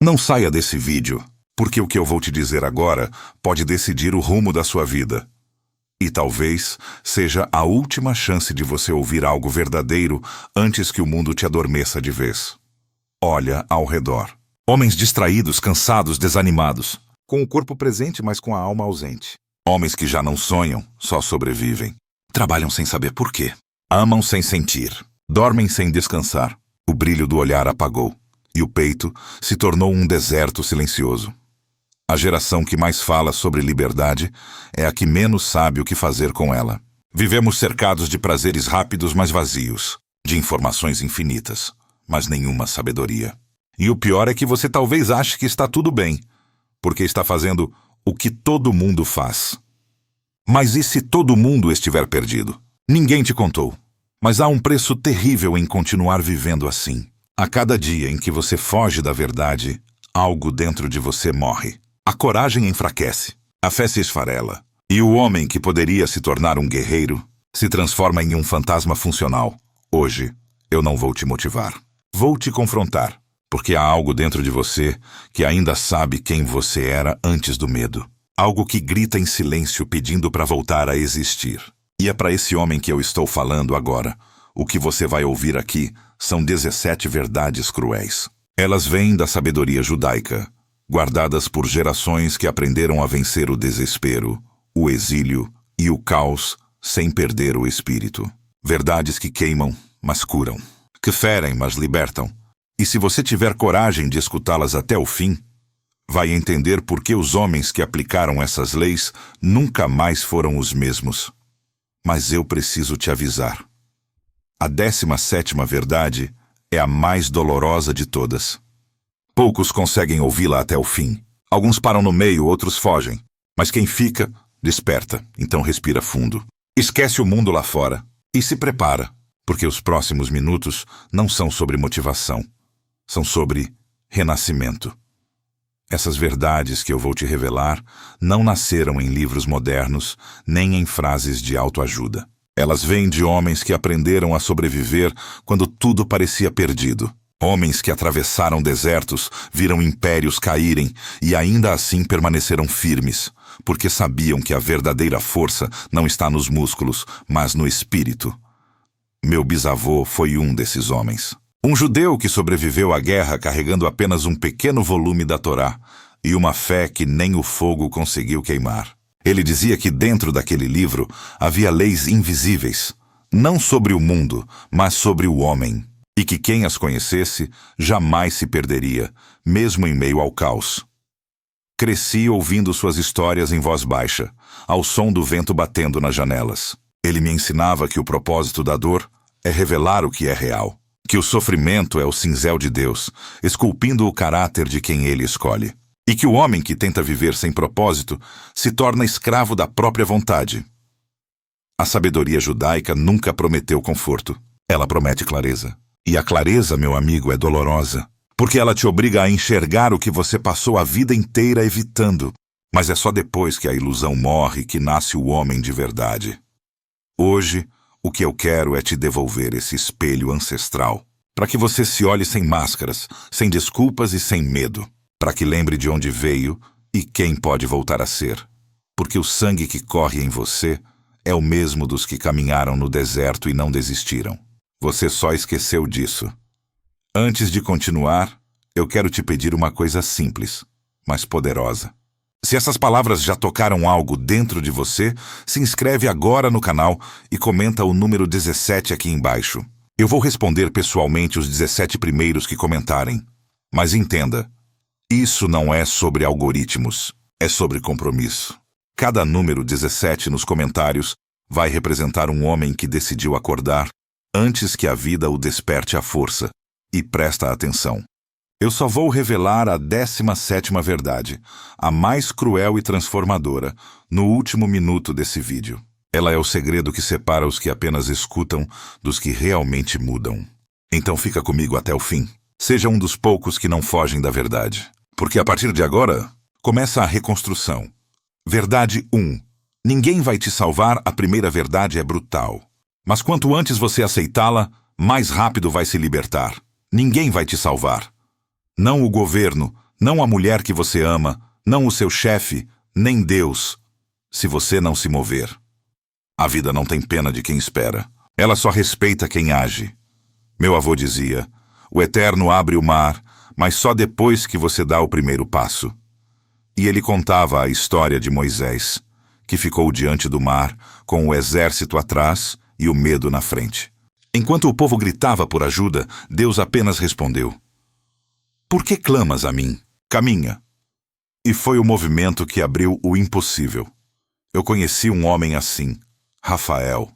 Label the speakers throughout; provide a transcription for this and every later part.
Speaker 1: Não saia desse vídeo, porque o que eu vou te dizer agora pode decidir o rumo da sua vida. E talvez seja a última chance de você ouvir algo verdadeiro antes que o mundo te adormeça de vez. Olha ao redor. Homens distraídos, cansados, desanimados. Com o corpo presente, mas com a alma ausente. Homens que já não sonham, só sobrevivem. Trabalham sem saber por quê. Amam sem sentir. Dormem sem descansar. O brilho do olhar apagou. E o peito se tornou um deserto silencioso. A geração que mais fala sobre liberdade é a que menos sabe o que fazer com ela. Vivemos cercados de prazeres rápidos, mas vazios. De informações infinitas, mas nenhuma sabedoria. E o pior é que você talvez ache que está tudo bem, porque está fazendo o que todo mundo faz. Mas e se todo mundo estiver perdido? Ninguém te contou. Mas há um preço terrível em continuar vivendo assim. A cada dia em que você foge da verdade, algo dentro de você morre. A coragem enfraquece, a fé se esfarela, e o homem que poderia se tornar um guerreiro se transforma em um fantasma funcional. Hoje, eu não vou te motivar. Vou te confrontar, porque há algo dentro de você que ainda sabe quem você era antes do medo. Algo que grita em silêncio pedindo para voltar a existir. E é para esse homem que eu estou falando agora. O que você vai ouvir aqui são 17 verdades cruéis. Elas vêm da sabedoria judaica, guardadas por gerações que aprenderam a vencer o desespero, o exílio e o caos sem perder o espírito. Verdades que queimam, mas curam. Que ferem, mas libertam. E se você tiver coragem de escutá-las até o fim, vai entender por que os homens que aplicaram essas leis nunca mais foram os mesmos. Mas eu preciso te avisar. A 17ª verdade é a mais dolorosa de todas. Poucos conseguem ouvi-la até o fim. Alguns param no meio, outros fogem. Mas quem fica, desperta, então respira fundo. Esquece o mundo lá fora e se prepara, porque os próximos minutos não são sobre motivação. São sobre renascimento. Essas verdades que eu vou te revelar não nasceram em livros modernos, nem em frases de autoajuda. Elas vêm de homens que aprenderam a sobreviver quando tudo parecia perdido. Homens que atravessaram desertos, viram impérios caírem e ainda assim permaneceram firmes, porque sabiam que a verdadeira força não está nos músculos, mas no espírito. Meu bisavô foi um desses homens. Um judeu que sobreviveu à guerra carregando apenas um pequeno volume da Torá e uma fé que nem o fogo conseguiu queimar. Ele dizia que dentro daquele livro havia leis invisíveis, não sobre o mundo, mas sobre o homem, e que quem as conhecesse jamais se perderia, mesmo em meio ao caos. Cresci ouvindo suas histórias em voz baixa, ao som do vento batendo nas janelas. Ele me ensinava que o propósito da dor é revelar o que é real. Que o sofrimento é o cinzel de Deus, esculpindo o caráter de quem ele escolhe. E que o homem que tenta viver sem propósito se torna escravo da própria vontade. A sabedoria judaica nunca prometeu conforto. Ela promete clareza. E a clareza, meu amigo, é dolorosa, porque ela te obriga a enxergar o que você passou a vida inteira evitando. Mas é só depois que a ilusão morre que nasce o homem de verdade. Hoje, o que eu quero é te devolver esse espelho ancestral, para que você se olhe sem máscaras, sem desculpas e sem medo, para que lembre de onde veio e quem pode voltar a ser, porque o sangue que corre em você é o mesmo dos que caminharam no deserto e não desistiram. Você só esqueceu disso. Antes de continuar, eu quero te pedir uma coisa simples, mas poderosa. Se essas palavras já tocaram algo dentro de você, se inscreve agora no canal e comenta o número 17 aqui embaixo. Eu vou responder pessoalmente os 17 primeiros que comentarem. Mas entenda, isso não é sobre algoritmos, é sobre compromisso. Cada número 17 nos comentários vai representar um homem que decidiu acordar antes que a vida o desperte à força. E presta atenção. Eu só vou revelar a 17ª verdade, a mais cruel e transformadora, no último minuto desse vídeo. Ela é o segredo que separa os que apenas escutam dos que realmente mudam. Então fica comigo até o fim. Seja um dos poucos que não fogem da verdade. Porque a partir de agora, começa a reconstrução. Verdade 1. Ninguém vai te salvar, a primeira verdade é brutal. Mas quanto antes você aceitá-la, mais rápido vai se libertar. Ninguém vai te salvar. Não o governo, Não a mulher que você ama, não o seu chefe, nem Deus, se você não se mover. A vida não tem pena de quem espera. Ela só respeita quem age. Meu avô dizia, o Eterno abre o mar, mas só depois que você dá o primeiro passo. E ele contava a história de Moisés, que ficou diante do mar, com o exército atrás e o medo na frente. Enquanto o povo gritava por ajuda, Deus apenas respondeu, por que clamas a mim? Caminha. E foi o movimento que abriu o impossível. Eu conheci um homem assim, Rafael.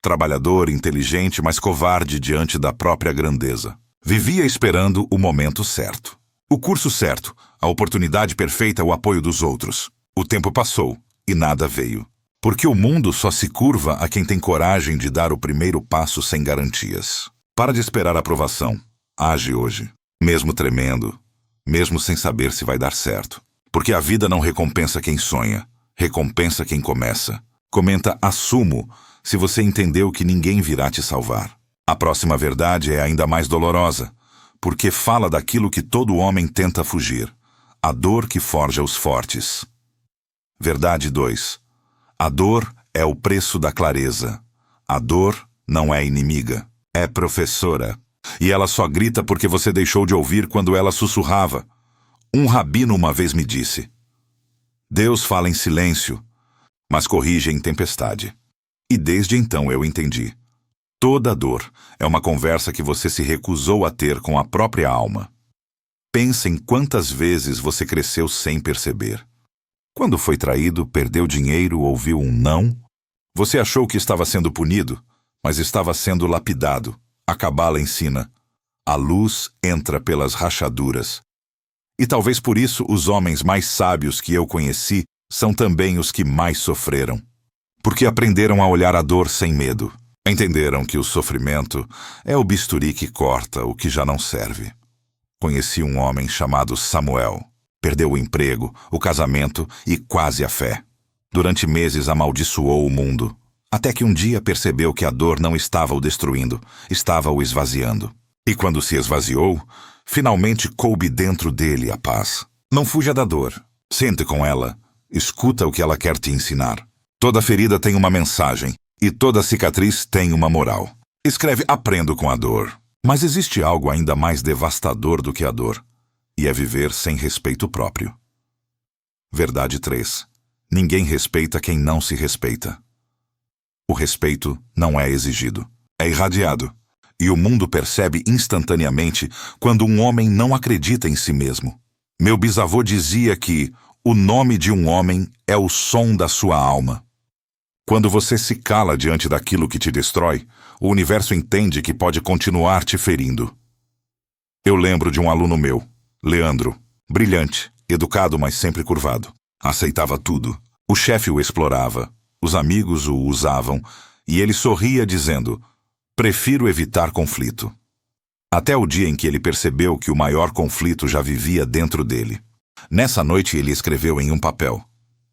Speaker 1: Trabalhador, inteligente, mas covarde diante da própria grandeza. Vivia esperando o momento certo. O curso certo, a oportunidade perfeita, o apoio dos outros. O tempo passou e nada veio. Porque o mundo só se curva a quem tem coragem de dar o primeiro passo sem garantias. Para de esperar a aprovação. Age hoje. Mesmo tremendo, mesmo sem saber se vai dar certo. Porque a vida não recompensa quem sonha, recompensa quem começa. Comenta assumo se você entendeu que ninguém virá te salvar. A próxima verdade é ainda mais dolorosa, porque fala daquilo que todo homem tenta fugir, a dor que forja os fortes. Verdade 2. A dor é o preço da clareza. A dor não é inimiga, é professora. E ela só grita porque você deixou de ouvir quando ela sussurrava. Um rabino uma vez me disse, Deus fala em silêncio, mas corrige em tempestade. E desde então eu entendi. Toda dor é uma conversa que você se recusou a ter com a própria alma. Pensa em quantas vezes você cresceu sem perceber. Quando foi traído, perdeu dinheiro, ouviu um não. Você achou que estava sendo punido, mas estava sendo lapidado. A cabala ensina. A luz entra pelas rachaduras. E talvez por isso os homens mais sábios que eu conheci são também os que mais sofreram. Porque aprenderam a olhar a dor sem medo. Entenderam que o sofrimento é o bisturi que corta o que já não serve. Conheci um homem chamado Samuel. Perdeu o emprego, o casamento e quase a fé. Durante meses amaldiçoou o mundo. Até que um dia percebeu que a dor não estava o destruindo, estava o esvaziando. E quando se esvaziou, finalmente coube dentro dele a paz. Não fuja da dor. Sente com ela. Escuta o que ela quer te ensinar. Toda ferida tem uma mensagem, e toda cicatriz tem uma moral. Escreve aprendo com a dor. Mas existe algo ainda mais devastador do que a dor, e é viver sem respeito próprio. Verdade 3. Ninguém respeita quem não se respeita. O respeito não é exigido, é irradiado. E o mundo percebe instantaneamente quando um homem não acredita em si mesmo. Meu bisavô dizia que o nome de um homem é o som da sua alma. Quando você se cala diante daquilo que te destrói, o universo entende que pode continuar te ferindo. Eu lembro de um aluno meu, Leandro, brilhante, educado, mas sempre curvado. Aceitava tudo. O chefe o explorava, os amigos o usavam, e ele sorria dizendo, prefiro evitar conflito. Até o dia em que ele percebeu que o maior conflito já vivia dentro dele. Nessa noite ele escreveu em um papel,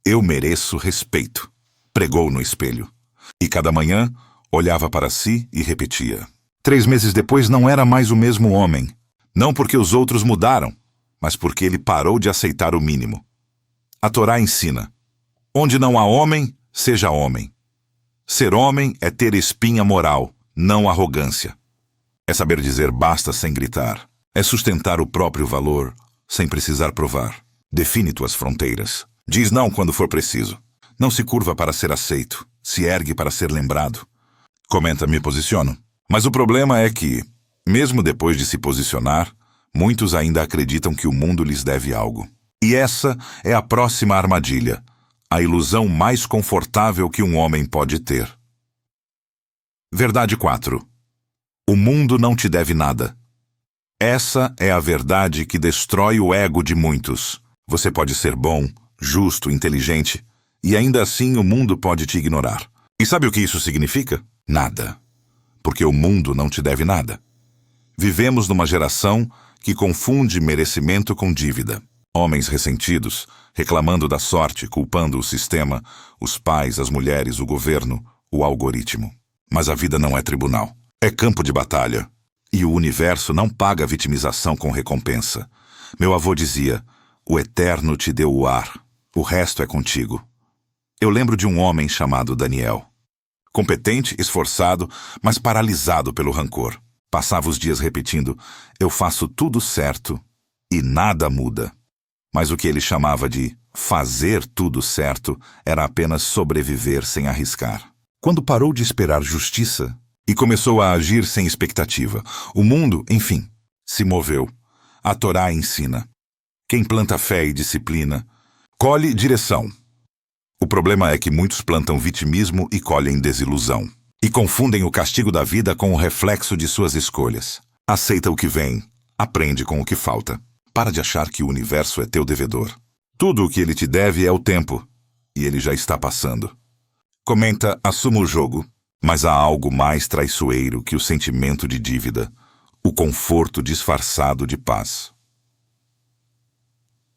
Speaker 1: eu mereço respeito. Pregou no espelho. E cada manhã, olhava para si e repetia. 3 meses depois não era mais o mesmo homem. Não porque os outros mudaram, mas porque ele parou de aceitar o mínimo. A Torá ensina, onde não há homem, seja homem. Ser homem é ter espinha moral, não arrogância. É saber dizer basta sem gritar. É sustentar o próprio valor, sem precisar provar. Define tuas fronteiras. Diz não quando for preciso. Não se curva para ser aceito, se ergue para ser lembrado. Comenta, me posiciono. Mas o problema é que, mesmo depois de se posicionar, muitos ainda acreditam que o mundo lhes deve algo. E essa é a próxima armadilha, a ilusão mais confortável que um homem pode ter. Verdade 4. O mundo não te deve nada. Essa é a verdade que destrói o ego de muitos. Você pode ser bom, justo, inteligente, e ainda assim o mundo pode te ignorar. E sabe o que isso significa? Nada. Porque o mundo não te deve nada. Vivemos numa geração que confunde merecimento com dívida. Homens ressentidos, reclamando da sorte, culpando o sistema, os pais, as mulheres, o governo, o algoritmo. Mas a vida não é tribunal. É campo de batalha. E o universo não paga vitimização com recompensa. Meu avô dizia: o Eterno te deu o ar, o resto é contigo. Eu lembro de um homem chamado Daniel. Competente, esforçado, mas paralisado pelo rancor. Passava os dias repetindo: eu faço tudo certo e nada muda. Mas o que ele chamava de fazer tudo certo era apenas sobreviver sem arriscar. Quando parou de esperar justiça e começou a agir sem expectativa, o mundo, enfim, se moveu. A Torá ensina: quem planta fé e disciplina, colhe direção. O problema é que muitos plantam vitimismo e colhem desilusão. E confundem o castigo da vida com o reflexo de suas escolhas. Aceita o que vem, aprende com o que falta. Para de achar que o universo é teu devedor. Tudo o que ele te deve é o tempo, e ele já está passando. Comenta: assuma o jogo, mas há algo mais traiçoeiro que o sentimento de dívida, o conforto disfarçado de paz.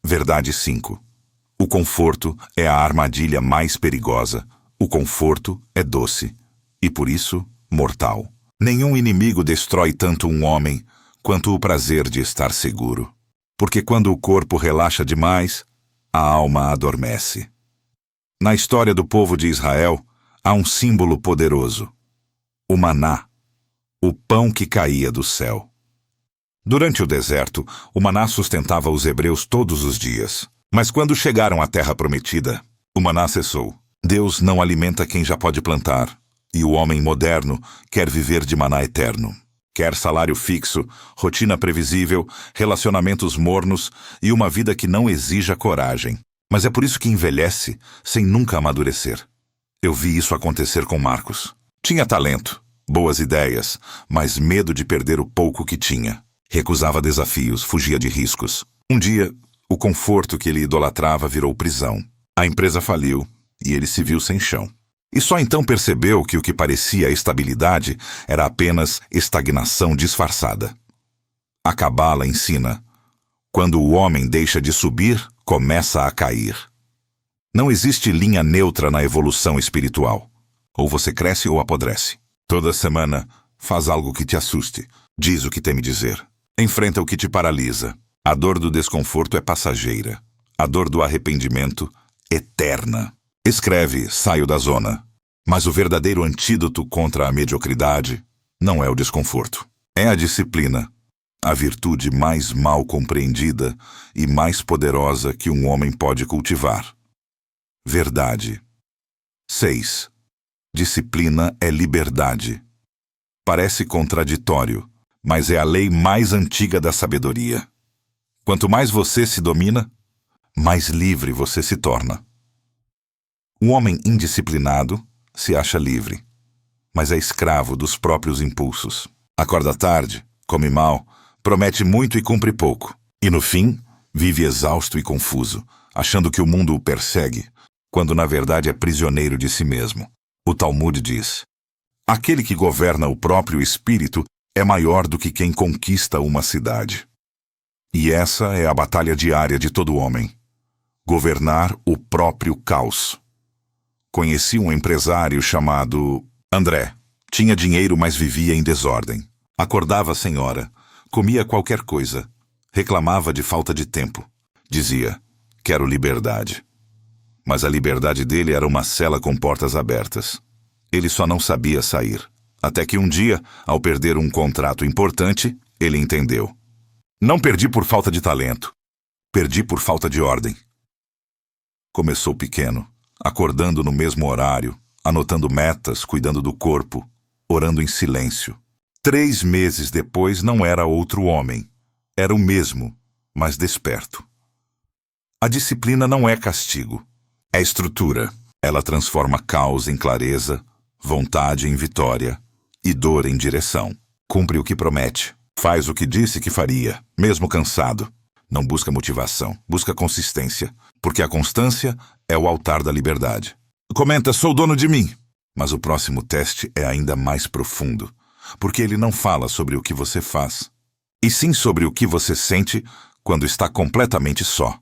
Speaker 1: Verdade 5. O conforto é a armadilha mais perigosa. O conforto é doce e, por isso, mortal. Nenhum inimigo destrói tanto um homem quanto o prazer de estar seguro. Porque quando o corpo relaxa demais, a alma adormece. Na história do povo de Israel, há um símbolo poderoso: o maná, o pão que caía do céu. Durante o deserto, o maná sustentava os hebreus todos os dias. Mas quando chegaram à terra prometida, o maná cessou. Deus não alimenta quem já pode plantar, e o homem moderno quer viver de maná eterno. Quer salário fixo, rotina previsível, relacionamentos mornos e uma vida que não exija coragem. Mas é por isso que envelhece sem nunca amadurecer. Eu vi isso acontecer com Marcos. Tinha talento, boas ideias, mas medo de perder o pouco que tinha. Recusava desafios, fugia de riscos. Um dia, o conforto que ele idolatrava virou prisão. A empresa faliu e ele se viu sem chão. E só então percebeu que o que parecia estabilidade era apenas estagnação disfarçada. A Cabala ensina: quando o homem deixa de subir, começa a cair. Não existe linha neutra na evolução espiritual. Ou você cresce ou apodrece. Toda semana, faz algo que te assuste. Diz o que teme dizer. Enfrenta o que te paralisa. A dor do desconforto é passageira. A dor do arrependimento, eterna. Escreve: saio da zona. Mas o verdadeiro antídoto contra a mediocridade não é o desconforto. É a disciplina, a virtude mais mal compreendida e mais poderosa que um homem pode cultivar. Verdade. 6. Disciplina é liberdade. Parece contraditório, mas é a lei mais antiga da sabedoria. Quanto mais você se domina, mais livre você se torna. Um homem indisciplinado se acha livre, mas é escravo dos próprios impulsos. Acorda tarde, come mal, promete muito e cumpre pouco. E no fim, vive exausto e confuso, achando que o mundo o persegue, quando na verdade é prisioneiro de si mesmo. O Talmud diz: aquele que governa o próprio espírito é maior do que quem conquista uma cidade. E essa é a batalha diária de todo homem: governar o próprio caos. Conheci um empresário chamado André. Tinha dinheiro, mas vivia em desordem. Acordava sem hora, comia qualquer coisa, reclamava de falta de tempo. Dizia: quero liberdade. Mas a liberdade dele era uma cela com portas abertas. Ele só não sabia sair. Até que um dia, ao perder um contrato importante, ele entendeu: não perdi por falta de talento. Perdi por falta de ordem. Começou pequeno, acordando no mesmo horário, anotando metas, cuidando do corpo, orando em silêncio. 3 meses depois não era outro homem. Era o mesmo, mas desperto. A disciplina não é castigo. É estrutura. Ela transforma caos em clareza, vontade em vitória e dor em direção. Cumpre o que promete. Faz o que disse que faria, mesmo cansado. Não busca motivação, busca consistência, porque a constância é o altar da liberdade. Comenta: sou dono de mim. Mas o próximo teste é ainda mais profundo, porque ele não fala sobre o que você faz, e sim sobre o que você sente quando está completamente só.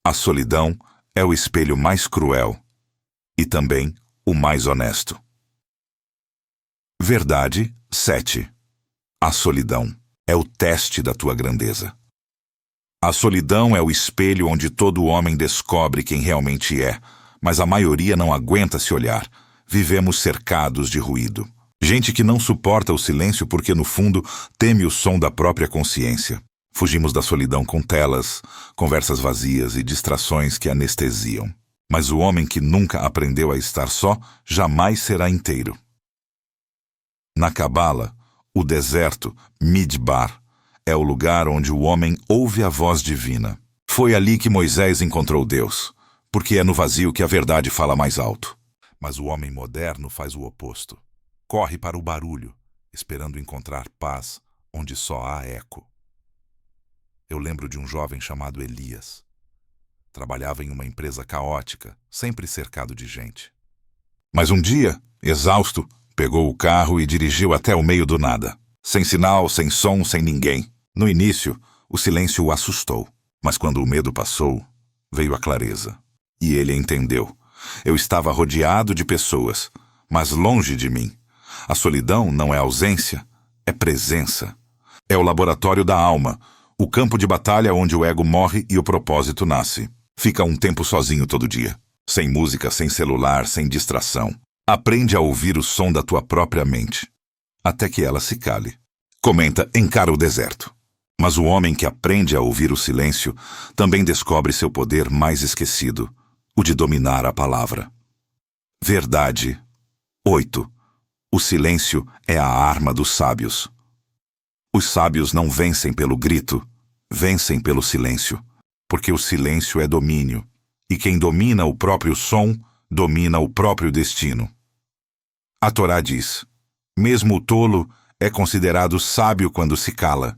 Speaker 1: A solidão é o espelho mais cruel e também o mais honesto. Verdade 7. A solidão é o teste da tua grandeza. A solidão é o espelho onde todo homem descobre quem realmente é, mas a maioria não aguenta se olhar. Vivemos cercados de ruído. Gente que não suporta o silêncio porque, no fundo, teme o som da própria consciência. Fugimos da solidão com telas, conversas vazias e distrações que anestesiam. Mas o homem que nunca aprendeu a estar só jamais será inteiro. Na Cabala, o deserto, Midbar, é o lugar onde o homem ouve a voz divina. Foi ali que Moisés encontrou Deus, porque é no vazio que a verdade fala mais alto. Mas o homem moderno faz o oposto. Corre para o barulho, esperando encontrar paz onde só há eco. Eu lembro de um jovem chamado Elias. Trabalhava em uma empresa caótica, sempre cercado de gente. Mas um dia, exausto, pegou o carro e dirigiu até o meio do nada. Sem sinal, sem som, sem ninguém. No início, o silêncio o assustou. Mas quando o medo passou, veio a clareza. E ele entendeu. Eu estava rodeado de pessoas, mas longe de mim. A solidão não é ausência, é presença. É o laboratório da alma, o campo de batalha onde o ego morre e o propósito nasce. Fica um tempo sozinho todo dia. Sem música, sem celular, sem distração. Aprende a ouvir o som da tua própria mente, até que ela se cale. Comenta, encara o deserto. Mas o homem que aprende a ouvir o silêncio também descobre seu poder mais esquecido, o de dominar a palavra. Verdade 8. O silêncio é a arma dos sábios. Os sábios não vencem pelo grito, vencem pelo silêncio, porque o silêncio é domínio, e quem domina o próprio som, domina o próprio destino. A Torá diz, mesmo o tolo é considerado sábio quando se cala,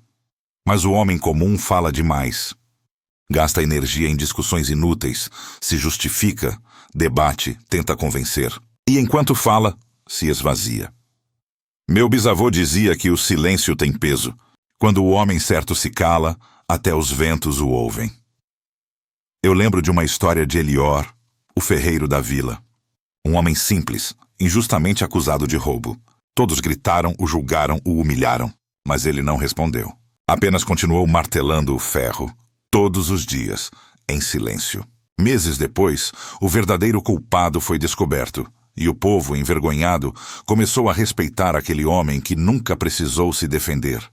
Speaker 1: mas o homem comum fala demais. Gasta energia em discussões inúteis, se justifica, debate, tenta convencer, e enquanto fala, se esvazia. Meu bisavô dizia que o silêncio tem peso. Quando o homem certo se cala, até os ventos o ouvem. Eu lembro de uma história de Elior, o ferreiro da vila. Um homem simples, injustamente acusado de roubo. Todos gritaram, o julgaram, o humilharam, mas ele não respondeu. Apenas continuou martelando o ferro, todos os dias, em silêncio. Meses depois, o verdadeiro culpado foi descoberto, e o povo, envergonhado, começou a respeitar aquele homem que nunca precisou se defender.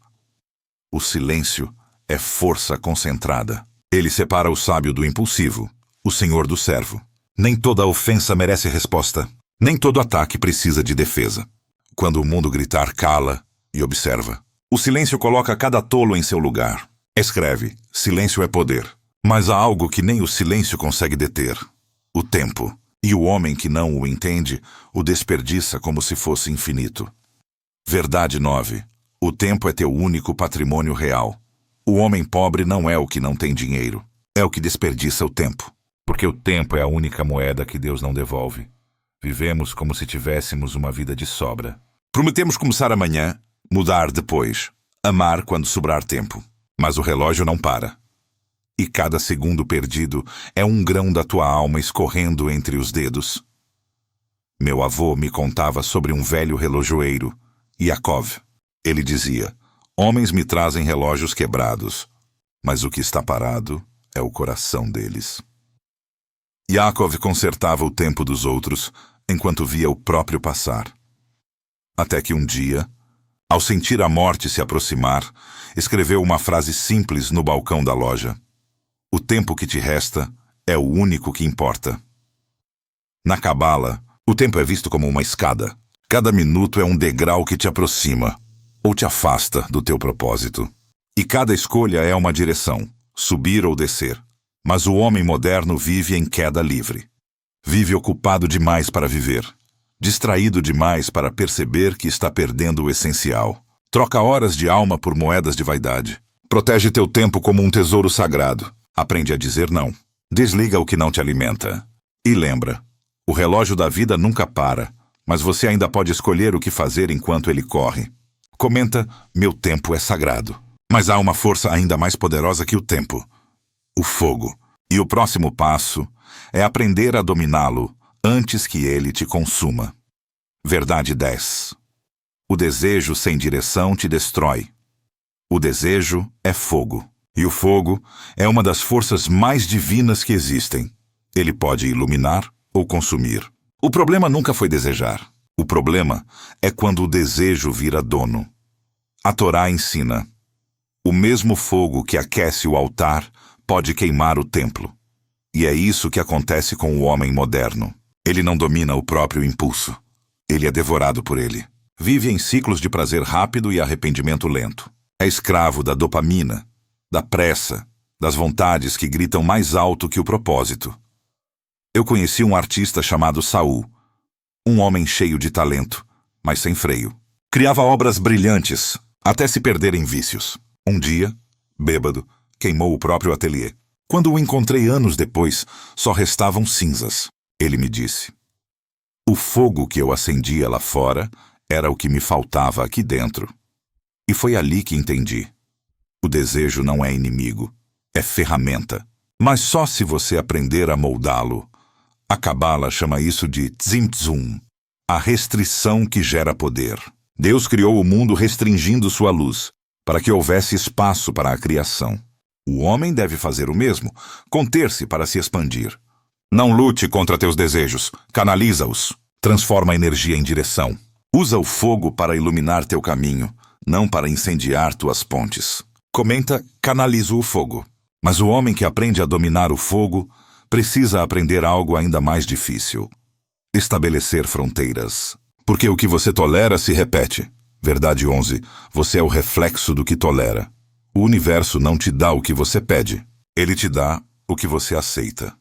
Speaker 1: O silêncio é força concentrada. Ele separa o sábio do impulsivo, o senhor do servo. Nem toda ofensa merece resposta. Nem todo ataque precisa de defesa. Quando o mundo gritar, cala e observa. O silêncio coloca cada tolo em seu lugar. Escreve, silêncio é poder. Mas há algo que nem o silêncio consegue deter. O tempo. E o homem que não o entende, o desperdiça como se fosse infinito. Verdade 9. O tempo é teu único patrimônio real. O homem pobre não é o que não tem dinheiro. É o que desperdiça o tempo. Porque o tempo é a única moeda que Deus não devolve. Vivemos como se tivéssemos uma vida de sobra. Prometemos começar amanhã, mudar depois, amar quando sobrar tempo. Mas o relógio não para. E cada segundo perdido é um grão da tua alma escorrendo entre os dedos. Meu avô me contava sobre um velho relojoeiro, Yaakov. Ele dizia, homens me trazem relógios quebrados, mas o que está parado é o coração deles. Yaakov consertava o tempo dos outros, enquanto via o próprio passar. Até que um dia, ao sentir a morte se aproximar, escreveu uma frase simples no balcão da loja. O tempo que te resta é o único que importa. Na Cabala, o tempo é visto como uma escada. Cada minuto é um degrau que te aproxima ou te afasta do teu propósito. E cada escolha é uma direção, subir ou descer. Mas o homem moderno vive em queda livre. Vive ocupado demais para viver. Distraído demais para perceber que está perdendo o essencial. Troca horas de alma por moedas de vaidade. Protege teu tempo como um tesouro sagrado. Aprende a dizer não. Desliga o que não te alimenta. E lembra, o relógio da vida nunca para, mas você ainda pode escolher o que fazer enquanto ele corre. Comenta, meu tempo é sagrado. Mas há uma força ainda mais poderosa que o tempo. O fogo. E o próximo passo é aprender a dominá-lo antes que ele te consuma. Verdade 10. O desejo sem direção te destrói. O desejo é fogo. E o fogo é uma das forças mais divinas que existem. Ele pode iluminar ou consumir. O problema nunca foi desejar. O problema é quando o desejo vira dono. A Torá ensina: o mesmo fogo que aquece o altar pode queimar o templo. E é isso que acontece com o homem moderno. Ele não domina o próprio impulso. Ele é devorado por ele. Vive em ciclos de prazer rápido e arrependimento lento. É escravo da dopamina, da pressa, das vontades que gritam mais alto que o propósito. Eu conheci um artista chamado Saul, um homem cheio de talento, mas sem freio. Criava obras brilhantes, até se perder em vícios. Um dia, bêbado, queimou o próprio ateliê. Quando o encontrei anos depois, só restavam cinzas. Ele me disse: o fogo que eu acendia lá fora era o que me faltava aqui dentro. E foi ali que entendi. O desejo não é inimigo, é ferramenta. Mas só se você aprender a moldá-lo. A Cabala chama isso de tzimtzum, a restrição que gera poder. Deus criou o mundo restringindo sua luz, para que houvesse espaço para a criação. O homem deve fazer o mesmo, conter-se para se expandir. Não lute contra teus desejos, canaliza-os. Transforma a energia em direção. Usa o fogo para iluminar teu caminho, não para incendiar tuas pontes. Comenta: canalizo o fogo. Mas o homem que aprende a dominar o fogo precisa aprender algo ainda mais difícil: estabelecer fronteiras. Porque o que você tolera se repete. Verdade 11. Você é o reflexo do que tolera. O universo não te dá o que você pede. Ele te dá o que você aceita.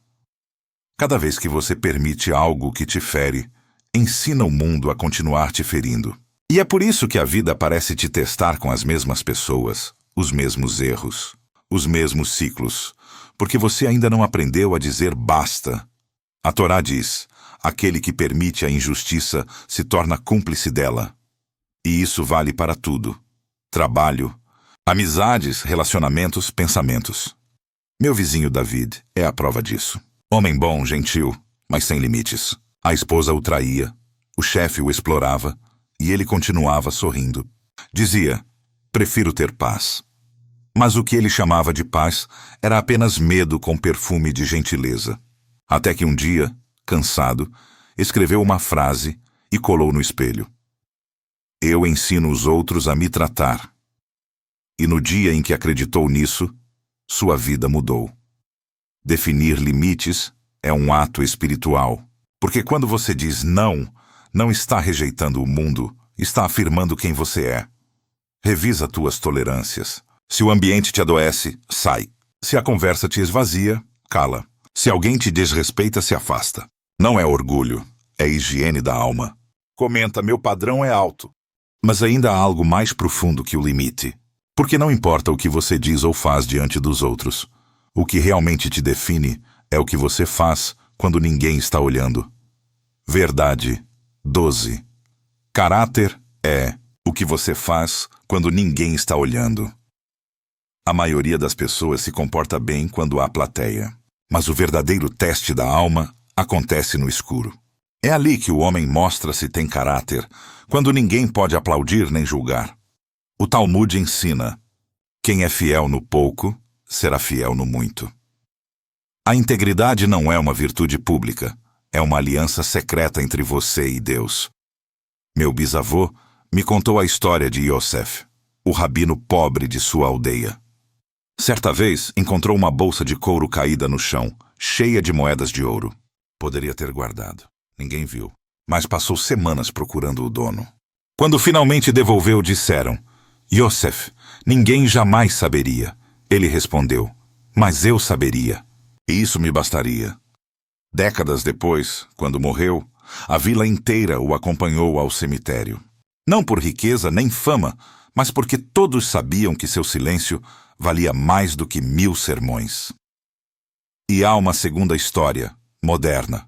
Speaker 1: Cada vez que você permite algo que te fere, ensina o mundo a continuar te ferindo. E é por isso que a vida parece te testar com as mesmas pessoas, os mesmos erros, os mesmos ciclos, porque você ainda não aprendeu a dizer basta. A Torá diz: aquele que permite a injustiça se torna cúmplice dela. E isso vale para tudo: trabalho, amizades, relacionamentos, pensamentos. Meu vizinho David é a prova disso. Homem bom, gentil, mas sem limites. A esposa o traía, o chefe o explorava, e ele continuava sorrindo. Dizia: prefiro ter paz. Mas o que ele chamava de paz era apenas medo com perfume de gentileza. Até que um dia, cansado, escreveu uma frase e colou no espelho: eu ensino os outros a me tratar. E no dia em que acreditou nisso, sua vida mudou. Definir limites é um ato espiritual, porque quando você diz não, não está rejeitando o mundo, está afirmando quem você é. Revisa tuas tolerâncias. Se o ambiente te adoece, sai. Se a conversa te esvazia, cala. Se alguém te desrespeita, se afasta. Não é orgulho, é higiene da alma. Comenta: meu padrão é alto. Mas ainda há algo mais profundo que o limite. Porque não importa o que você diz ou faz diante dos outros. O que realmente te define é o que você faz quando ninguém está olhando. Verdade 12. Caráter é o que você faz quando ninguém está olhando. A maioria das pessoas se comporta bem quando há plateia. Mas o verdadeiro teste da alma acontece no escuro. É ali que o homem mostra se tem caráter, quando ninguém pode aplaudir nem julgar. O Talmud ensina: quem é fiel no pouco, será fiel no muito. A integridade não é uma virtude pública, é uma aliança secreta entre você e Deus. Meu bisavô me contou a história de Yosef, o rabino pobre de sua aldeia. Certa vez, encontrou uma bolsa de couro caída no chão, cheia de moedas de ouro. Poderia ter guardado. Ninguém viu, mas passou semanas procurando o dono. Quando finalmente devolveu, disseram: Yosef, ninguém jamais saberia. Ele respondeu: mas eu saberia. E isso me bastaria. Décadas depois, quando morreu, a vila inteira o acompanhou ao cemitério. Não por riqueza nem fama, mas porque todos sabiam que seu silêncio valia mais do que 1000 sermões. E há uma segunda história, moderna.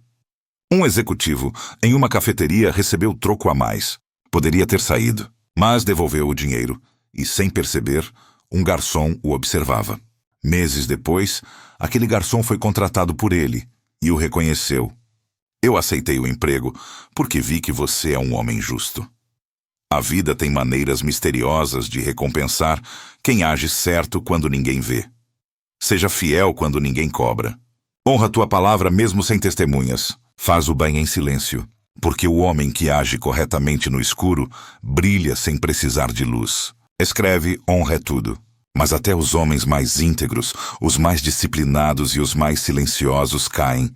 Speaker 1: Um executivo, em uma cafeteria, recebeu troco a mais. Poderia ter saído, mas devolveu o dinheiro, e, sem perceber, um garçom o observava. Meses depois, aquele garçom foi contratado por ele, e o reconheceu. Eu aceitei o emprego, porque vi que você é um homem justo. A vida tem maneiras misteriosas de recompensar quem age certo quando ninguém vê. Seja fiel quando ninguém cobra. Honra tua palavra mesmo sem testemunhas. Faz o bem em silêncio, porque o homem que age corretamente no escuro brilha sem precisar de luz. Escreve: honra é tudo. Mas até os homens mais íntegros, os mais disciplinados e os mais silenciosos caem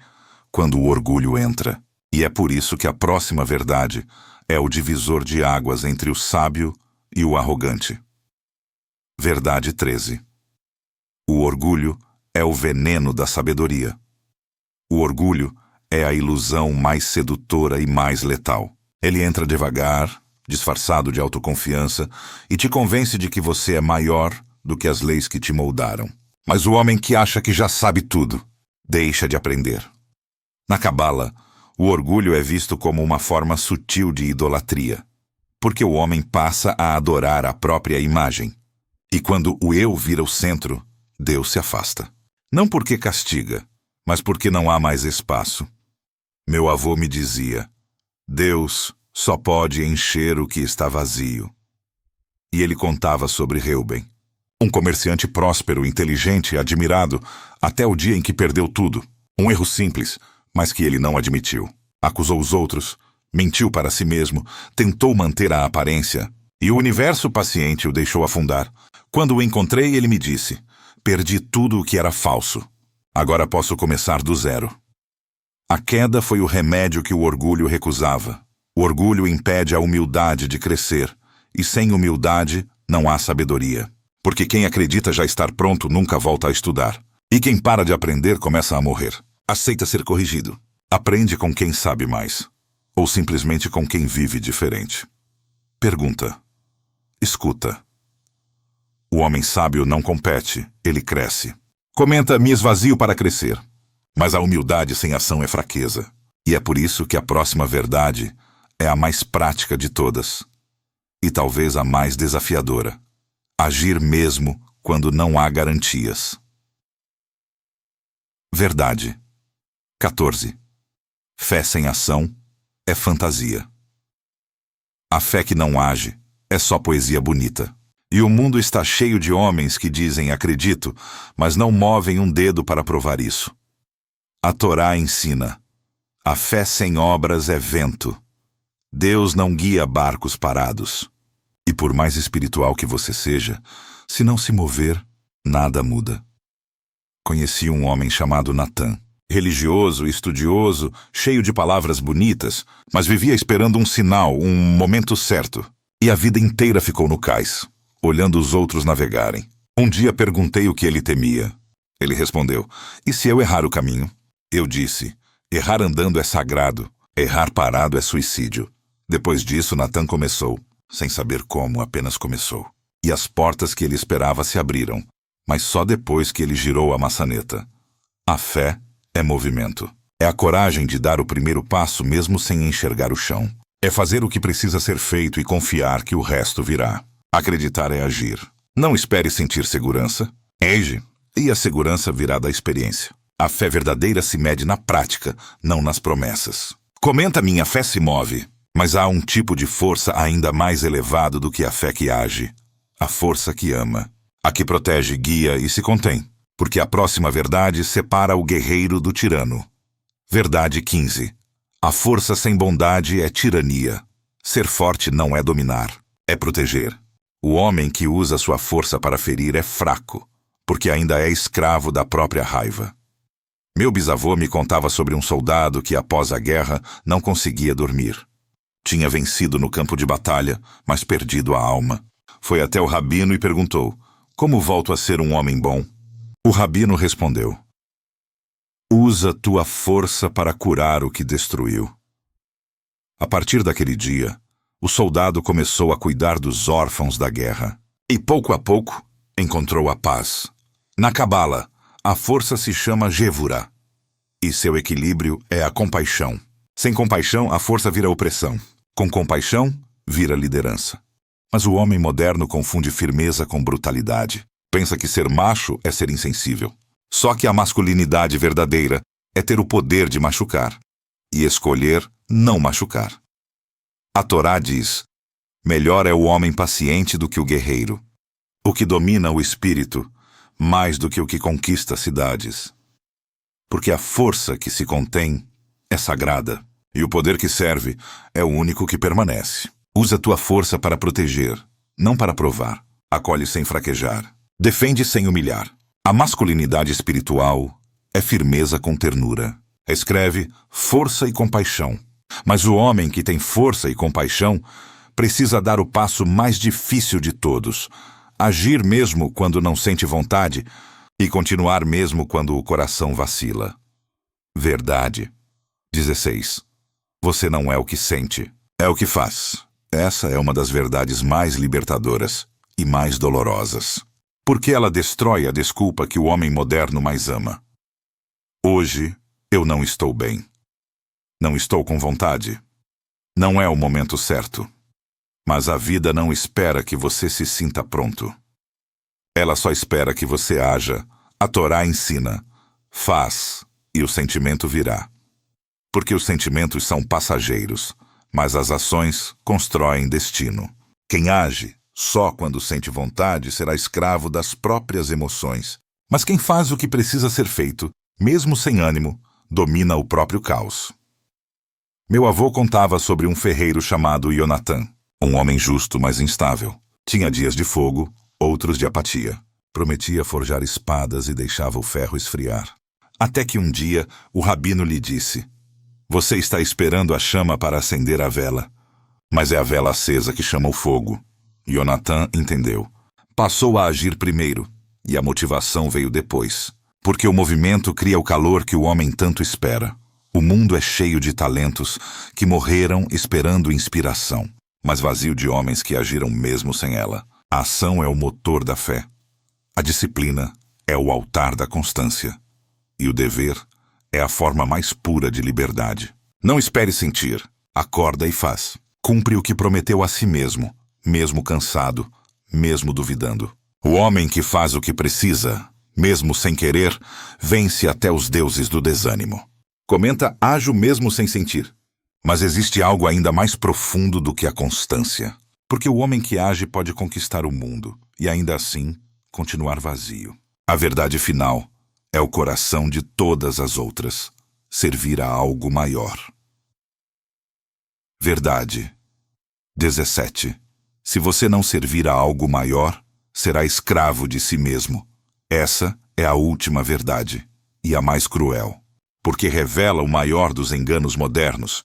Speaker 1: quando o orgulho entra. E é por isso que a próxima verdade é o divisor de águas entre o sábio e o arrogante. Verdade 13. O orgulho é o veneno da sabedoria. O orgulho é a ilusão mais sedutora e mais letal. Ele entra devagar, disfarçado de autoconfiança, e te convence de que você é maior do que as leis que te moldaram. Mas o homem que acha que já sabe tudo, deixa de aprender. Na Cabala, o orgulho é visto como uma forma sutil de idolatria, porque o homem passa a adorar a própria imagem. E quando o eu vira o centro, Deus se afasta. Não porque castiga, mas porque não há mais espaço. Meu avô me dizia: Deus só pode encher o que está vazio. E ele contava sobre Reuben, um comerciante próspero, inteligente e admirado, até o dia em que perdeu tudo. Um erro simples, mas que ele não admitiu. Acusou os outros, mentiu para si mesmo, tentou manter a aparência, e o universo paciente o deixou afundar. Quando o encontrei, ele me disse: perdi tudo o que era falso. Agora posso começar do zero. A queda foi o remédio que o orgulho recusava. O orgulho impede a humildade de crescer, e sem humildade não há sabedoria. Porque quem acredita já estar pronto nunca volta a estudar. E quem para de aprender começa a morrer. Aceita ser corrigido. Aprende com quem sabe mais. Ou simplesmente com quem vive diferente. Pergunta. Escuta. O homem sábio não compete, ele cresce. Comenta: me esvazio para crescer. Mas a humildade sem ação é fraqueza. E é por isso que a próxima verdade é a mais prática de todas. E talvez a mais desafiadora. Agir mesmo quando não há garantias. Verdade 14. Fé sem ação é fantasia. A fé que não age é só poesia bonita. E o mundo está cheio de homens que dizem acredito, mas não movem um dedo para provar isso. A Torá ensina: a fé sem obras é vento. Deus não guia barcos parados. E por mais espiritual que você seja, se não se mover, nada muda. Conheci um homem chamado Natan, religioso, estudioso, cheio de palavras bonitas, mas vivia esperando um sinal, um momento certo. E a vida inteira ficou no cais, olhando os outros navegarem. Um dia perguntei o que ele temia. Ele respondeu: e se eu errar o caminho? Eu disse: errar andando é sagrado, errar parado é suicídio. Depois disso, Natan começou. Sem saber como, apenas começou. E as portas que ele esperava se abriram, mas só depois que ele girou a maçaneta. A fé é movimento. É a coragem de dar o primeiro passo mesmo sem enxergar o chão. É fazer o que precisa ser feito e confiar que o resto virá. Acreditar é agir. Não espere sentir segurança. Age, e a segurança virá da experiência. A fé verdadeira se mede na prática, não nas promessas. Comenta: minha fé se move. Mas há um tipo de força ainda mais elevado do que a fé que age. A força que ama. A que protege, guia e se contém. Porque a próxima verdade separa o guerreiro do tirano. Verdade 15. A força sem bondade é tirania. Ser forte não é dominar, é proteger. O homem que usa sua força para ferir é fraco, porque ainda é escravo da própria raiva. Meu bisavô me contava sobre um soldado que, após a guerra, não conseguia dormir. Tinha vencido no campo de batalha, mas perdido a alma. Foi até o rabino e perguntou: como volto a ser um homem bom? O rabino respondeu: usa tua força para curar o que destruiu. A partir daquele dia, o soldado começou a cuidar dos órfãos da guerra. E pouco a pouco, encontrou a paz. Na Cabala, a força se chama Gevurah. E seu equilíbrio é a compaixão. Sem compaixão, a força vira opressão. Com compaixão, vira liderança. Mas o homem moderno confunde firmeza com brutalidade. Pensa que ser macho é ser insensível. Só que a masculinidade verdadeira é ter o poder de machucar e escolher não machucar. A Torá diz: Melhor é o homem paciente do que o guerreiro, o que domina o espírito, mais do que o que conquista cidades. Porque a força que se contém é sagrada, e o poder que serve é o único que permanece. Usa tua força para proteger, não para provar. Acolhe sem fraquejar. Defende sem humilhar. A masculinidade espiritual é firmeza com ternura. Escreve força e compaixão. Mas o homem que tem força e compaixão precisa dar o passo mais difícil de todos, agir mesmo quando não sente vontade e continuar mesmo quando o coração vacila. Verdade. 16. Você não é o que sente, é o que faz. Essa é uma das verdades mais libertadoras e mais dolorosas, porque ela destrói a desculpa que o homem moderno mais ama. Hoje eu não estou bem. Não estou com vontade. Não é o momento certo. Mas a vida não espera que você se sinta pronto. Ela só espera que você haja. A Torá ensina: faz, e o sentimento virá. Porque os sentimentos são passageiros, mas as ações constroem destino. Quem age só quando sente vontade será escravo das próprias emoções. Mas quem faz o que precisa ser feito, mesmo sem ânimo, domina o próprio caos. Meu avô contava sobre um ferreiro chamado Yonatan, um homem justo, mas instável. Tinha dias de fogo, outros de apatia. Prometia forjar espadas e deixava o ferro esfriar. Até que um dia o rabino lhe disse: você está esperando a chama para acender a vela, mas é a vela acesa que chama o fogo. Yonatan entendeu. Passou a agir primeiro, e a motivação veio depois. Porque o movimento cria o calor que o homem tanto espera. O mundo é cheio de talentos que morreram esperando inspiração, mas vazio de homens que agiram mesmo sem ela. A ação é o motor da fé. A disciplina é o altar da constância. E o dever é a forma mais pura de liberdade. Não espere sentir. Acorda e faz. Cumpre o que prometeu a si mesmo, mesmo cansado, mesmo duvidando. O homem que faz o que precisa, mesmo sem querer, vence até os deuses do desânimo. Comenta: ajo mesmo sem sentir. Mas existe algo ainda mais profundo do que a constância. Porque o homem que age pode conquistar o mundo, e ainda assim continuar vazio. A verdade final é o coração de todas as outras: servir a algo maior. Verdade. 17. Se você não servir a algo maior, será escravo de si mesmo. Essa é a última verdade, e a mais cruel, porque revela o maior dos enganos modernos,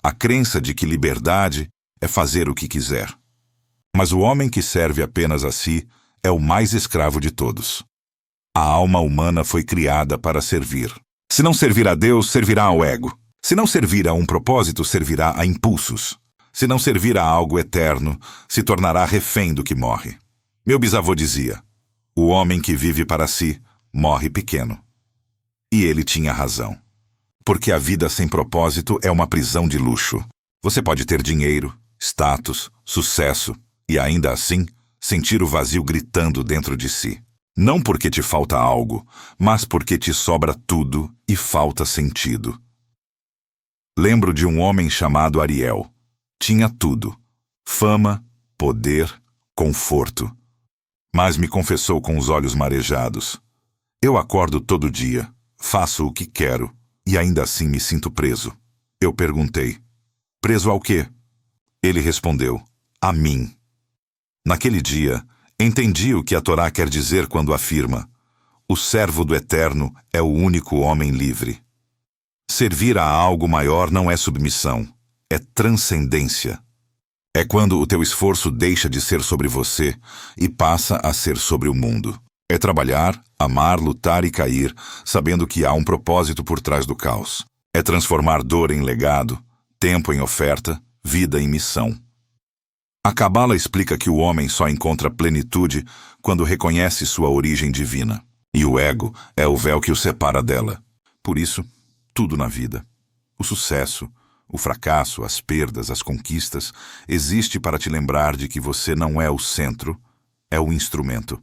Speaker 1: a crença de que liberdade é fazer o que quiser. Mas o homem que serve apenas a si é o mais escravo de todos. A alma humana foi criada para servir. Se não servir a Deus, servirá ao ego. Se não servir a um propósito, servirá a impulsos. Se não servir a algo eterno, se tornará refém do que morre. Meu bisavô dizia: o homem que vive para si morre pequeno. E ele tinha razão. Porque a vida sem propósito é uma prisão de luxo. Você pode ter dinheiro, status, sucesso, e ainda assim sentir o vazio gritando dentro de si. Não porque te falta algo, mas porque te sobra tudo e falta sentido. Lembro de um homem chamado Ariel. Tinha tudo: fama, poder, conforto. Mas me confessou com os olhos marejados: eu acordo todo dia, faço o que quero, e ainda assim me sinto preso. Eu perguntei: preso ao quê? Ele respondeu: a mim. Naquele dia, entendi o que a Torá quer dizer quando afirma: o servo do Eterno é o único homem livre. Servir a algo maior não é submissão, é transcendência. É quando o teu esforço deixa de ser sobre você e passa a ser sobre o mundo. É trabalhar, amar, lutar e cair, sabendo que há um propósito por trás do caos. É transformar dor em legado, tempo em oferta, vida em missão. A Cabala explica que o homem só encontra plenitude quando reconhece sua origem divina, e o ego é o véu que o separa dela. Por isso, tudo na vida, o sucesso, o fracasso, as perdas, as conquistas, existe para te lembrar de que você não é o centro, é o instrumento.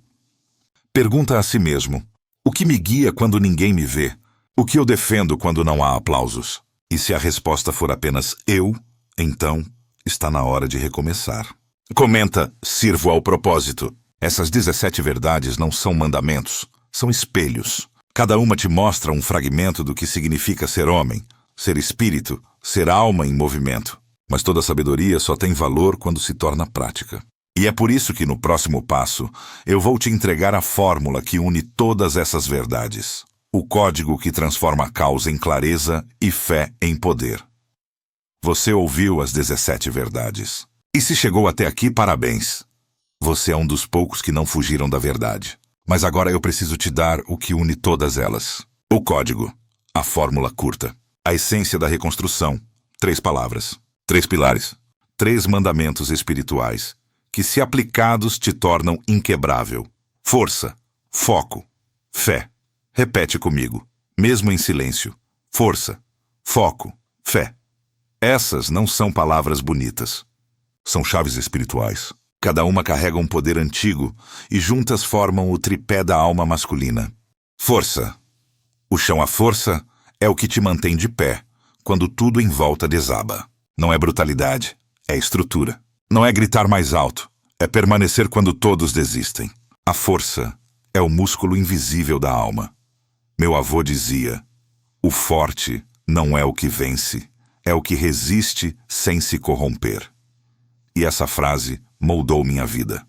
Speaker 1: Pergunta a si mesmo: o que me guia quando ninguém me vê? O que eu defendo quando não há aplausos? E se a resposta for apenas eu, então está na hora de recomeçar. Comenta, sirvo ao propósito. Essas 17 verdades não são mandamentos, são espelhos. Cada uma te mostra um fragmento do que significa ser homem, ser espírito, ser alma em movimento. Mas toda sabedoria só tem valor quando se torna prática. E é por isso que no próximo passo eu vou te entregar a fórmula que une todas essas verdades. O código que transforma a causa em clareza e fé em poder. Você ouviu as 17 verdades. E se chegou até aqui, parabéns. Você é um dos poucos que não fugiram da verdade. Mas agora eu preciso te dar o que une todas elas. O código, a fórmula curta, a essência da reconstrução. 3 palavras, 3 pilares, 3 mandamentos espirituais, que se aplicados te tornam inquebrável. Força, foco, fé. Repete comigo, mesmo em silêncio. Força, foco, fé. Essas não são palavras bonitas. São chaves espirituais. Cada uma carrega um poder antigo e juntas formam o tripé da alma masculina. Força. O chão à força é o que te mantém de pé quando tudo em volta desaba. Não é brutalidade, é estrutura. Não é gritar mais alto, é permanecer quando todos desistem. A força é o músculo invisível da alma. Meu avô dizia, o forte não é o que vence, é o que resiste sem se corromper. E essa frase moldou minha vida.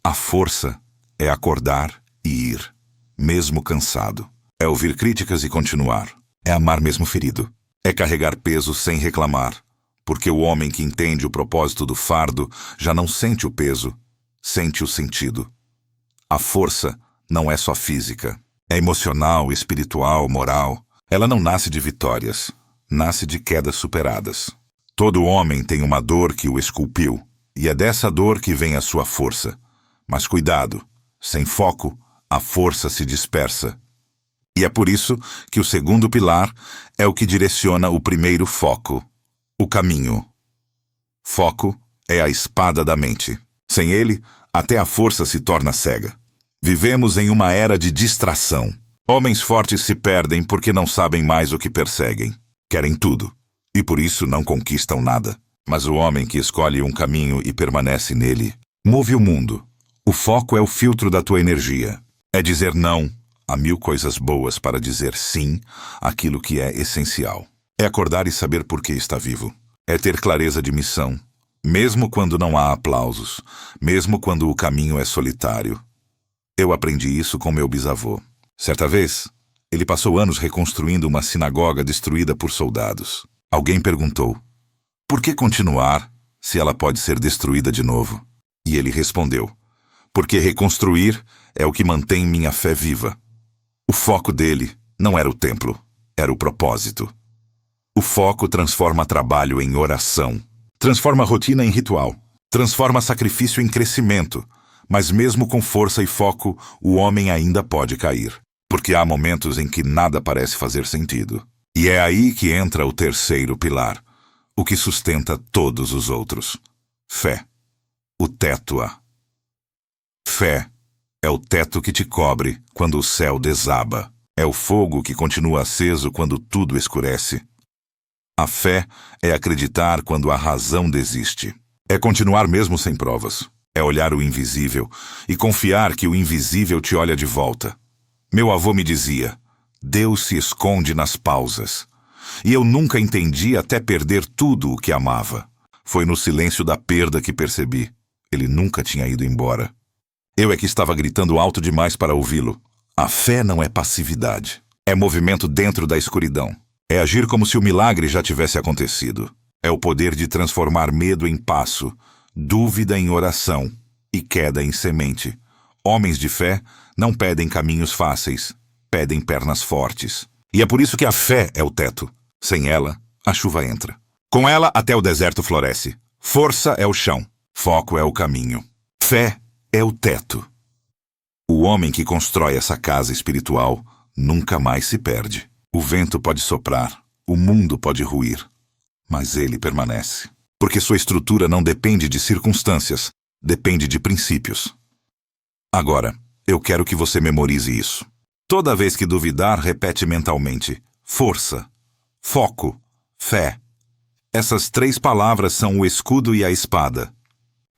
Speaker 1: A força é acordar e ir, mesmo cansado. É ouvir críticas e continuar. É amar mesmo ferido. É carregar peso sem reclamar, porque o homem que entende o propósito do fardo já não sente o peso, sente o sentido. A força não é só física. É emocional, espiritual, moral. Ela não nasce de vitórias, nasce de quedas superadas. Todo homem tem uma dor que o esculpiu, e é dessa dor que vem a sua força. Mas cuidado, sem foco, a força se dispersa. E é por isso que o segundo pilar é o que direciona o primeiro foco, o caminho. Foco é a espada da mente. Sem ele, até a força se torna cega. Vivemos em uma era de distração. Homens fortes se perdem porque não sabem mais o que perseguem. Querem tudo, e por isso não conquistam nada. Mas o homem que escolhe um caminho e permanece nele, move o mundo. O foco é o filtro da tua energia. É dizer não a 1000 coisas boas para dizer sim àquilo que é essencial. É acordar e saber por que está vivo. É ter clareza de missão, mesmo quando não há aplausos, mesmo quando o caminho é solitário. Eu aprendi isso com meu bisavô. Certa vez, ele passou anos reconstruindo uma sinagoga destruída por soldados. Alguém perguntou, por que continuar se ela pode ser destruída de novo? E ele respondeu, porque reconstruir é o que mantém minha fé viva. O foco dele não era o templo, era o propósito. O foco transforma trabalho em oração, transforma rotina em ritual, transforma sacrifício em crescimento, mas mesmo com força e foco, o homem ainda pode cair, porque há momentos em que nada parece fazer sentido. E é aí que entra o terceiro pilar, o que sustenta todos os outros. Fé. O teto-a. Fé é o teto que te cobre quando o céu desaba. É o fogo que continua aceso quando tudo escurece. A fé é acreditar quando a razão desiste. É continuar mesmo sem provas. É olhar o invisível e confiar que o invisível te olha de volta. Meu avô me dizia, Deus se esconde nas pausas. E eu nunca entendi até perder tudo o que amava. Foi no silêncio da perda que percebi. Ele nunca tinha ido embora. Eu é que estava gritando alto demais para ouvi-lo. A fé não é passividade. É movimento dentro da escuridão. É agir como se o milagre já tivesse acontecido. É o poder de transformar medo em passo, dúvida em oração e queda em semente. Homens de fé não pedem caminhos fáceis, pedem pernas fortes. E é por isso que a fé é o teto. Sem ela, a chuva entra. Com ela, até o deserto floresce. Força é o chão. Foco é o caminho. Fé é o teto. O homem que constrói essa casa espiritual nunca mais se perde. O vento pode soprar, o mundo pode ruir, mas ele permanece. Porque sua estrutura não depende de circunstâncias, depende de princípios. Agora, eu quero que você memorize isso. Toda vez que duvidar, repete mentalmente: força, foco, fé. Essas 3 palavras são o escudo e a espada.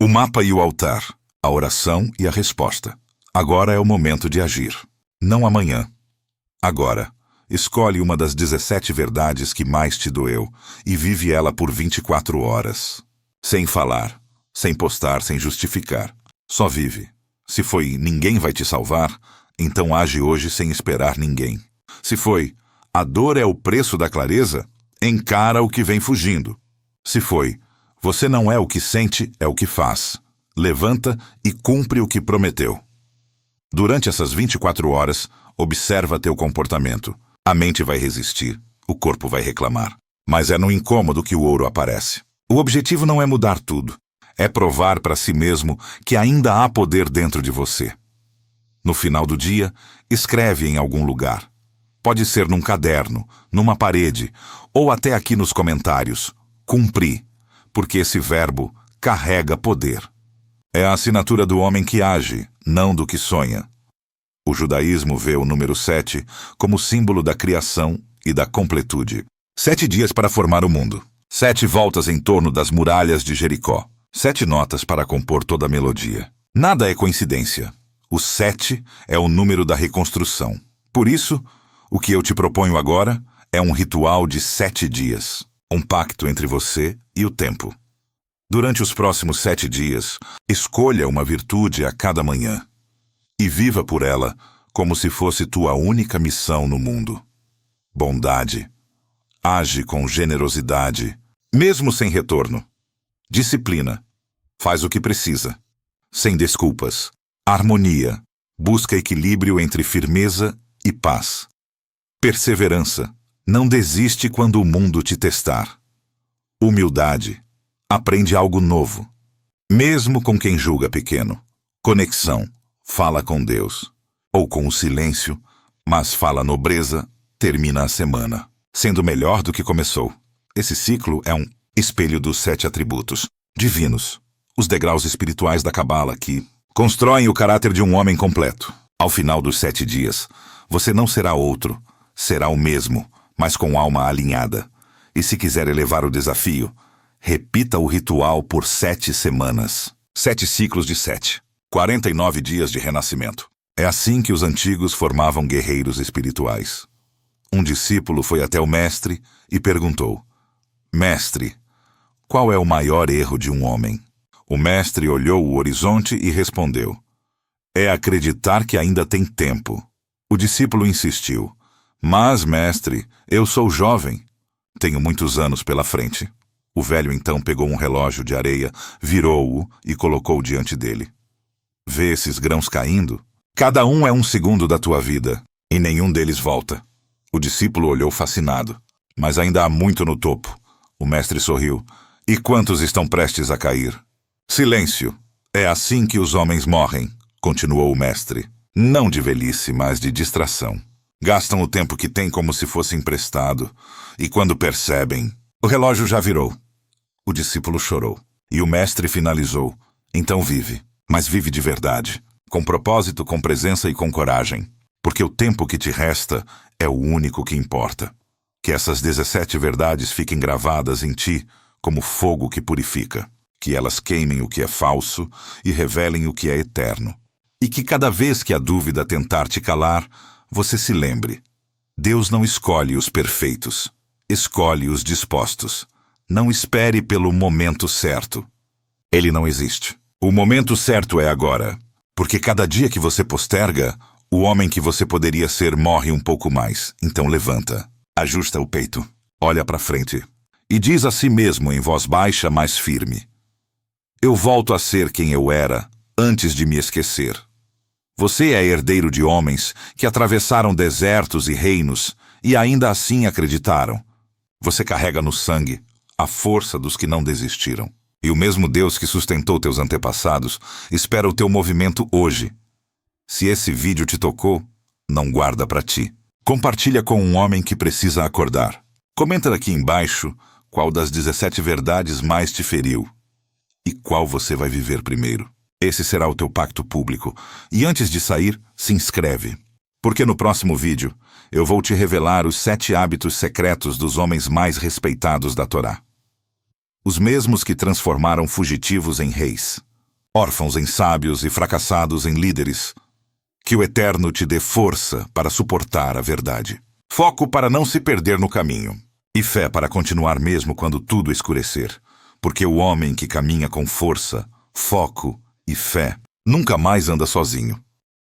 Speaker 1: O mapa e o altar, a oração e a resposta. Agora é o momento de agir. Não amanhã. Agora, escolhe uma das 17 verdades que mais te doeu e vive ela por 24 horas. Sem falar, sem postar, sem justificar. Só vive. Se foi ninguém vai te salvar, então age hoje sem esperar ninguém. Se foi a dor é o preço da clareza, encara o que vem fugindo. Se foi você não é o que sente, é o que faz. Levanta e cumpre o que prometeu. Durante essas 24 horas, observa teu comportamento. A mente vai resistir, o corpo vai reclamar. Mas é no incômodo que o ouro aparece. O objetivo não é mudar tudo. É provar para si mesmo que ainda há poder dentro de você. No final do dia, escreve em algum lugar. Pode ser num caderno, numa parede, ou até aqui nos comentários. Cumpri, porque esse verbo carrega poder. É a assinatura do homem que age, não do que sonha. O judaísmo vê o número 7 como símbolo da criação e da completude. 7 dias para formar o mundo. 7 voltas em torno das muralhas de Jericó. 7 notas para compor toda a melodia. Nada é coincidência. O 7 é o número da reconstrução. Por isso, o que eu te proponho agora é um ritual de 7 dias. Um pacto entre você e o tempo. Durante os próximos 7 dias, escolha uma virtude a cada manhã e viva por ela como se fosse tua única missão no mundo. Bondade. Age com generosidade, mesmo sem retorno. Disciplina. Faz o que precisa. Sem desculpas. Harmonia. Busca equilíbrio entre firmeza e paz. Perseverança. Não desiste quando o mundo te testar. Humildade. Aprende algo novo. Mesmo com quem julga pequeno. Conexão. Fala com Deus. Ou com o silêncio, mas fala nobreza, termina a semana. Sendo melhor do que começou. Esse ciclo é um espelho dos 7 atributos divinos. Os degraus espirituais da Cabala que constroem o caráter de um homem completo. Ao final dos 7 dias, você não será outro, será o mesmo, mas com alma alinhada. E se quiser elevar o desafio, repita o ritual por 7 semanas. 7 ciclos de 7. 49 dias de renascimento. É assim que os antigos formavam guerreiros espirituais. Um discípulo foi até o mestre e perguntou: Mestre, qual é o maior erro de um homem? O mestre olhou o horizonte e respondeu: É acreditar que ainda tem tempo. O discípulo insistiu: Mas, mestre, eu sou jovem. Tenho muitos anos pela frente. O velho então pegou um relógio de areia, virou-o e colocou diante dele. Vê esses grãos caindo? Cada um é um segundo da tua vida, e nenhum deles volta. O discípulo olhou fascinado. Mas ainda há muito no topo. O mestre sorriu. E quantos estão prestes a cair? Silêncio. É assim que os homens morrem, continuou o mestre. Não de velhice, mas de distração. Gastam o tempo que têm como se fosse emprestado. E quando percebem, o relógio já virou. O discípulo chorou. E o mestre finalizou. Então vive. Mas vive de verdade. Com propósito, com presença e com coragem. Porque o tempo que te resta é o único que importa. Que essas 17 verdades fiquem gravadas em ti como fogo que purifica. Que elas queimem o que é falso e revelem o que é eterno. E que cada vez que a dúvida tentar te calar, você se lembre. Deus não escolhe os perfeitos. Escolhe os dispostos. Não espere pelo momento certo. Ele não existe. O momento certo é agora. Porque cada dia que você posterga, o homem que você poderia ser morre um pouco mais. Então levanta. Ajusta o peito. Olha para frente. E diz a si mesmo em voz baixa, mas firme: Eu volto a ser quem eu era antes de me esquecer. Você é herdeiro de homens que atravessaram desertos e reinos e ainda assim acreditaram. Você carrega no sangue a força dos que não desistiram. E o mesmo Deus que sustentou teus antepassados espera o teu movimento hoje. Se esse vídeo te tocou, não guarda para ti. Compartilha com um homem que precisa acordar. Comenta aqui embaixo qual das 17 verdades mais te feriu e qual você vai viver primeiro. Esse será o teu pacto público. E antes de sair, se inscreve. Porque no próximo vídeo, eu vou te revelar os 7 hábitos secretos dos homens mais respeitados da Torá. Os mesmos que transformaram fugitivos em reis. órfãos em sábios e fracassados em líderes. Que o Eterno te dê força para suportar a verdade. Foco para não se perder no caminho. E fé para continuar mesmo quando tudo escurecer. Porque o homem que caminha com força, foco e fé nunca mais anda sozinho.